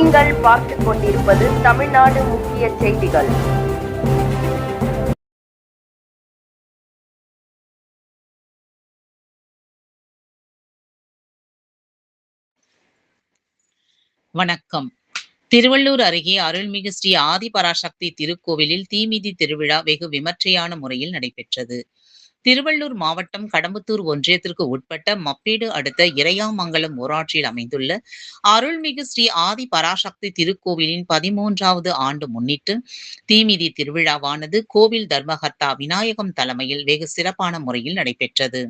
நீங்கள் பார்த்துக் கொண்டிருப்பது தமிழ்நாடு முக்கிய செய்திகள். வணக்கம். திருவள்ளூர் அருகே அருள்மிகு ஸ்ரீ ஆதிபராசக்தி திருக்கோவிலில் தீமிதி திருவிழா வெகு விமர்சையான முறையில் நடைபெற்றது. திருவள்ளூர் மாவட்டம் கடம்பத்தூர் ஒன்றியத்திற்கு உட்பட்ட மப்பேடு அடுத்த இறையாமங்கலம் ஊராட்சியில் அமைந்துள்ள அருள்மிகு ஸ்ரீ ஆதிபராசக்தி திருக்கோவிலின் 13வது ஆண்டு முன்னிட்டு தீமிதி திருவிழாவானது கோவில் தர்மகர்த்தா விநாயகம் தலைமையில் வெகு சிறப்பான முறையில் நடைபெற்றது.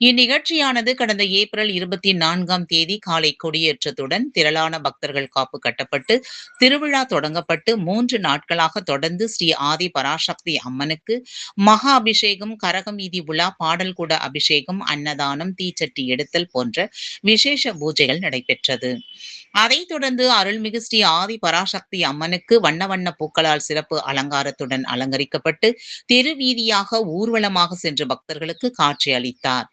இந்நிகழ்ச்சியானது கடந்த ஏப்ரல் 24ஆம் தேதி காலை கொடியேற்றத்துடன் திரளான பக்தர்கள் காப்பு கட்டப்பட்டு திருவிழா தொடங்கப்பட்டு 3 நாட்களாக தொடர்ந்து ஸ்ரீ ஆதி பராசக்தி அம்மனுக்கு மகா அபிஷேகம், கரகம் வீதி உலா, பாடல் கூட அபிஷேகம், அன்னதானம், தீச்சட்டி எடுத்தல் போன்ற விசேஷ பூஜைகள் நடைபெற்றது. அதைத் தொடர்ந்து அருள்மிகு ஸ்ரீ ஆதி பராசக்தி அம்மனுக்கு வண்ண வண்ண பூக்களால் சிறப்பு அலங்காரத்துடன் அலங்கரிக்கப்பட்டு தெருவீதியாக ஊர்வலமாக சென்று பக்தர்களுக்கு காட்சி அளித்தார்.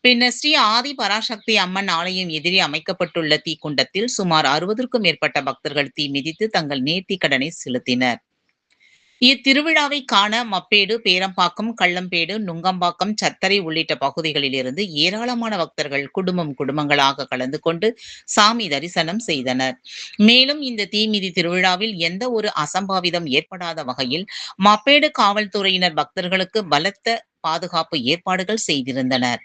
பின்னர் ஸ்ரீ ஆதி பராசக்தி அம்மன் ஆலயம் எதிரே அமைக்கப்பட்டுள்ள தீக்குண்டத்தில் சுமார் 60க்கும் மேற்பட்ட பக்தர்கள் தீ மிதித்து தங்கள் நேர்த்திக் கடனை செலுத்தினர். இத்திருவிழாவை காண மப்பேடு, பேரம்பாக்கம், கள்ளம்பேடு, நுங்கம்பாக்கம், சத்தரை உள்ளிட்ட பகுதிகளில் இருந்து ஏராளமான பக்தர்கள் குடும்பங்களாக கலந்து கொண்டு சாமி தரிசனம் செய்தனர். மேலும் இந்த தீமிதி திருவிழாவில் எந்த ஒரு அசம்பாவிதம் ஏற்படாத வகையில் மப்பேடு காவல்துறையினர் பக்தர்களுக்கு பலத்த பாதுகாப்பு ஏற்பாடுகள் செய்திருந்தனர்.